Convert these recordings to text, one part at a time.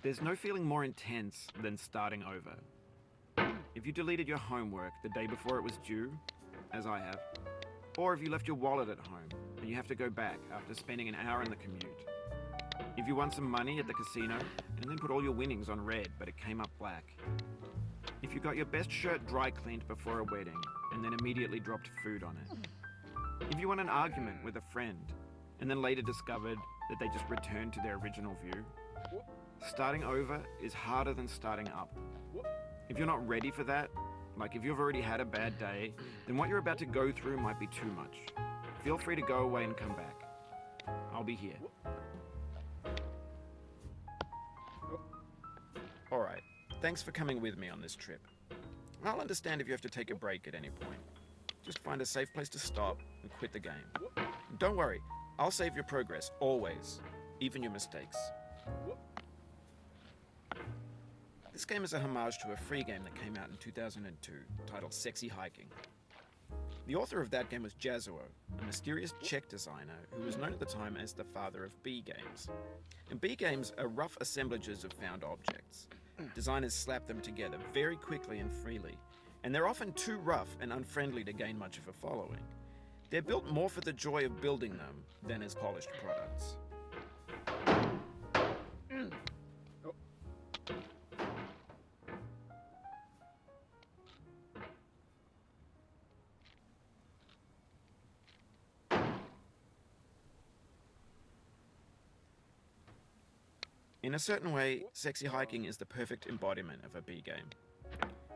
There's no feeling more intense than starting over. If you deleted your homework the day before it was due, as I have, or if you left your wallet at home and you have to go back after spending an hour in the commute. If you won some money at the casino and then put all your winnings on red but it came up black. If you got your best shirt dry cleaned before a wedding and then immediately dropped food on it. If you won an argument with a friend and then later discovered that they just returned to their original view. Starting over is harder than starting up. If you're not ready for that, like if you've already had a bad day, then what you're about to go through might be too much. Feel free to go away and come back. I'll be here. Alright, thanks for coming with me on this trip. I'll understand if you have to take a break at any point. Just find a safe place to stop and quit the game. Don't worry, I'll save your progress, always, even your mistakes. This game is a homage to a free game that came out in 2002, titled Sexy Hiking. The author of that game was Guyz, a mysterious Czech designer who was known at the time as the father of B games. And B games are rough assemblages of found objects. Designers slap them together very quickly and freely, and they're often too rough and unfriendly to gain much of a following. They're built more for the joy of building them than as polished products. In a certain way, Sexy Hiking is the perfect embodiment of a B game.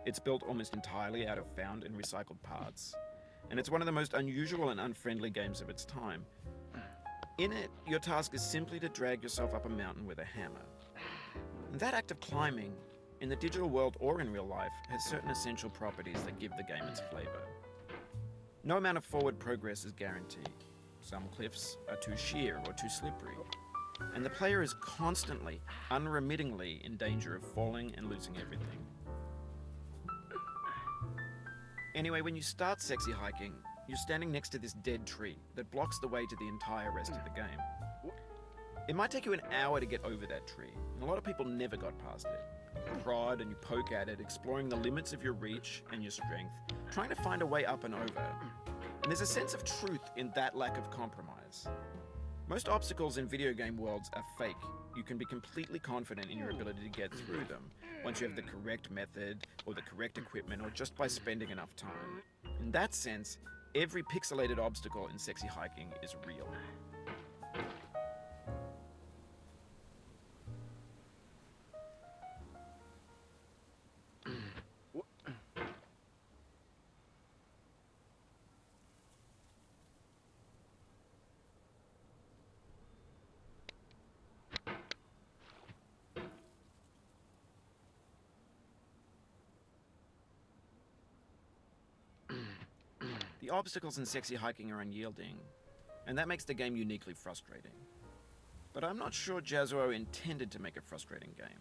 It's built almost entirely out of found and recycled parts, and it's one of the most unusual and unfriendly games of its time. In it, your task is simply to drag yourself up a mountain with a hammer. And that act of climbing, in the digital world or in real life, has certain essential properties that give the game its flavor. No amount of forward progress is guaranteed. Some cliffs are too sheer or too slippery. And the player is constantly, unremittingly in danger of falling and losing everything. Anyway, when you start Sexy Hiking, you're standing next to this dead tree that blocks the way to the entire rest of the game. It might take you an hour to get over that tree, and a lot of people never got past it. You prod and you poke at it, exploring the limits of your reach and your strength, trying to find a way up and over. And there's a sense of truth in that lack of compromise. Most obstacles in video game worlds are fake. You can be completely confident in your ability to get through them once you have the correct method or the correct equipment or just by spending enough time. In that sense, every pixelated obstacle in Sexy Hiking is real. The obstacles in Sexy Hiking are unyielding, and that makes the game uniquely frustrating. But I'm not sure Guyz intended to make a frustrating game.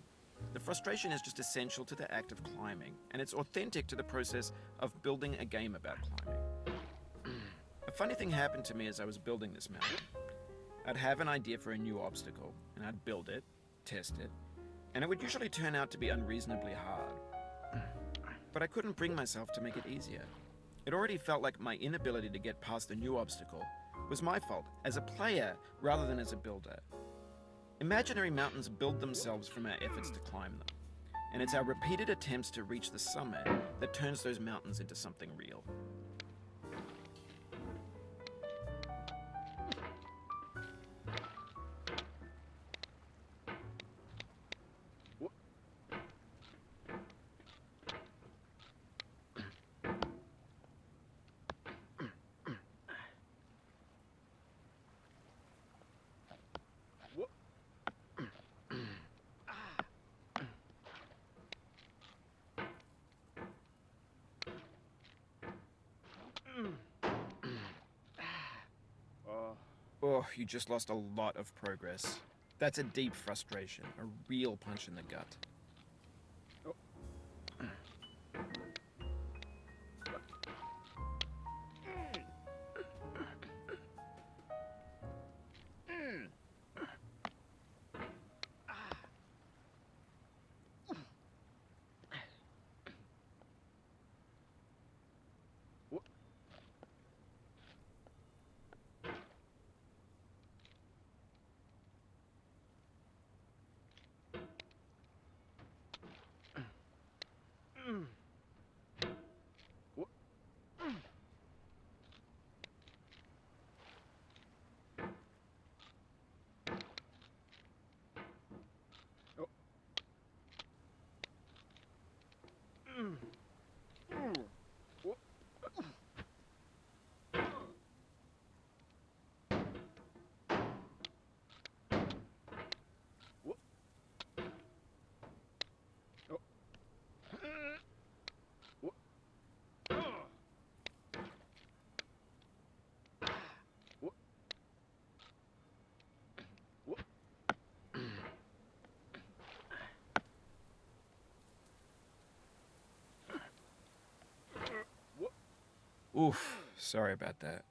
The frustration is just essential to the act of climbing, and it's authentic to the process of building a game about climbing. A funny thing happened to me as I was building this mountain. I'd have an idea for a new obstacle, and I'd build it, test it, and it would usually turn out to be unreasonably hard. But I couldn't bring myself to make it easier. It already felt like my inability to get past the new obstacle was my fault as a player rather than as a builder. Imaginary mountains build themselves from our efforts to climb them, and it's our repeated attempts to reach the summit that turns those mountains into something real. Oh, you just lost a lot of progress. That's a deep frustration, a real punch in the gut. Oof, sorry about that.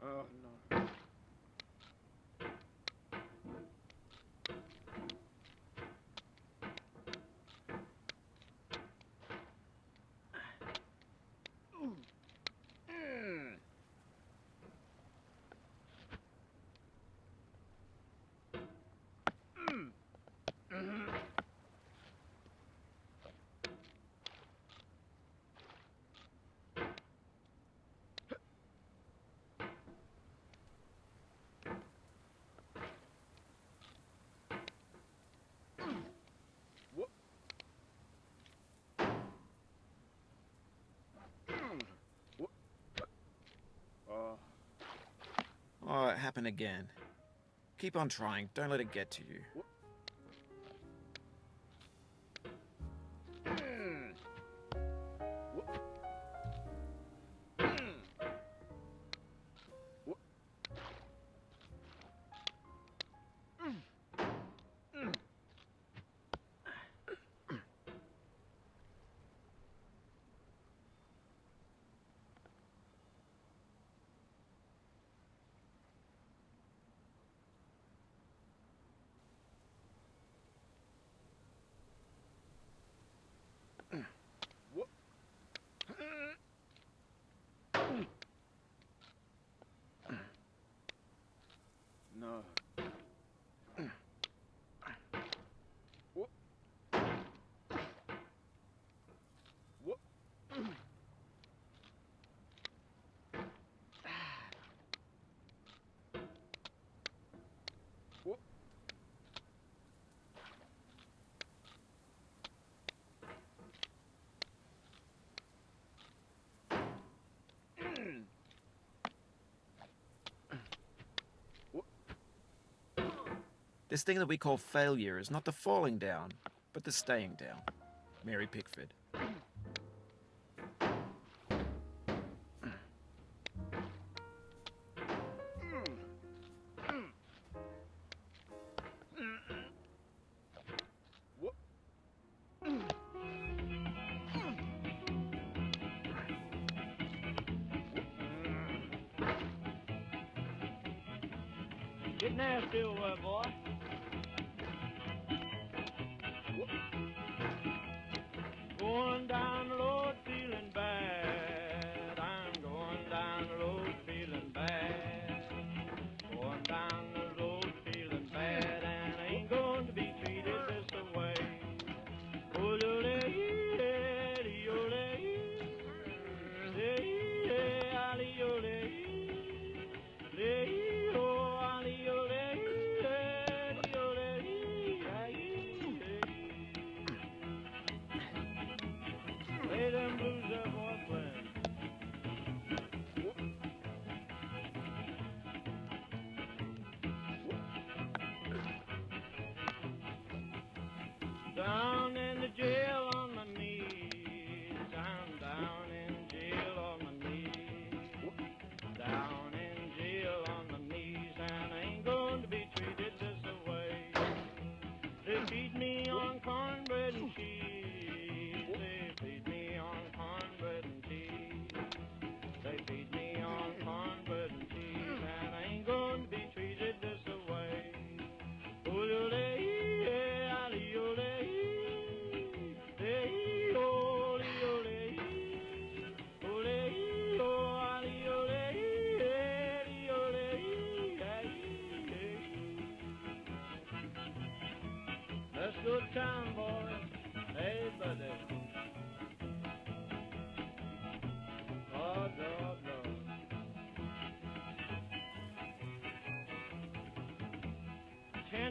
Oh, no. Oh, it happened again. Keep on trying, don't let it get to you. No. This thing that we call failure is not the falling down, but the staying down. Mary Pickford. Get nasty over there, boy. Going down the road feeling bad. I'm going down the road feeling bad. Going down the road feeling bad, and I ain't going to be treated this way. Oh,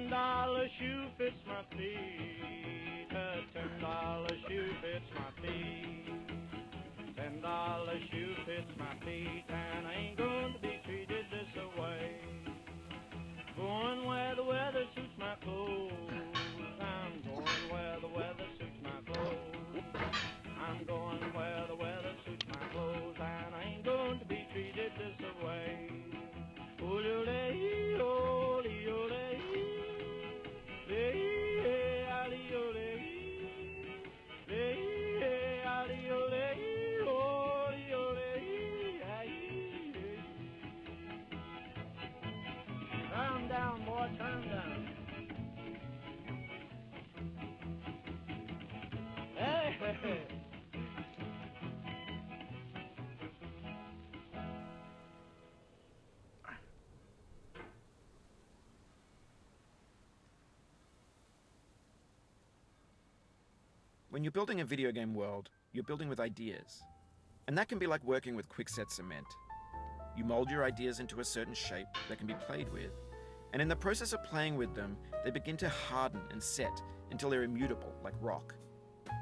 $10 shoe fits my feet. A $10 shoe fits my feet. $10 shoe fits my feet, and I ain't going to be treated this way. Going where the weather suits my clothes. I'm going where the weather suits my clothes. I'm going where the weather suits my clothes, and I ain't going to be treated this way. Turn down, boy, turn down. Hey, hey, hey. When you're building a video game world, you're building with ideas. And that can be like working with quickset cement. You mold your ideas into a certain shape that can be played with, and in the process of playing with them, they begin to harden and set until they're immutable, like rock.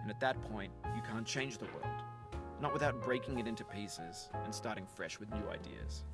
And at that point, you can't change the world, not without breaking it into pieces and starting fresh with new ideas.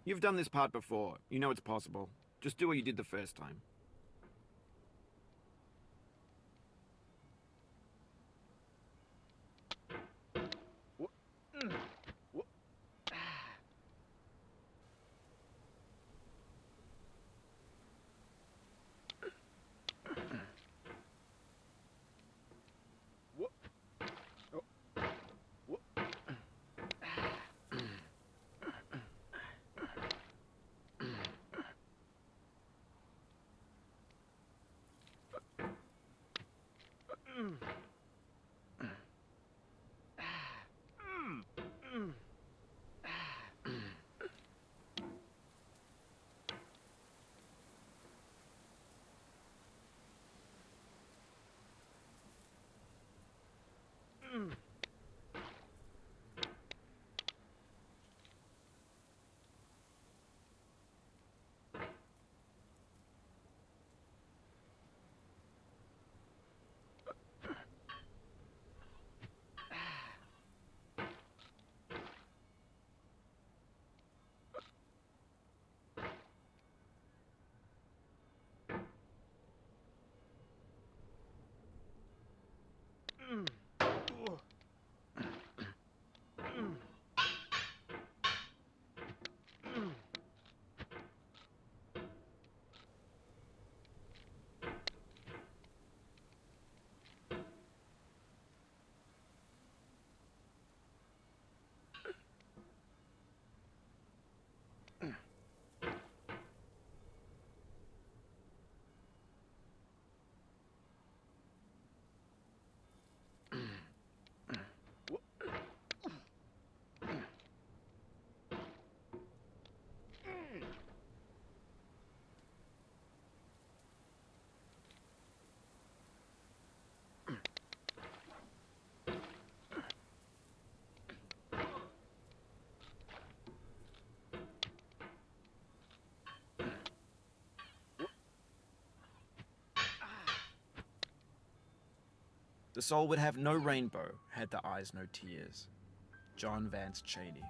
You've done this part before. You know it's possible. Just do what you did the first time. The soul would have no rainbow had the eyes no tears. John Vance Cheney.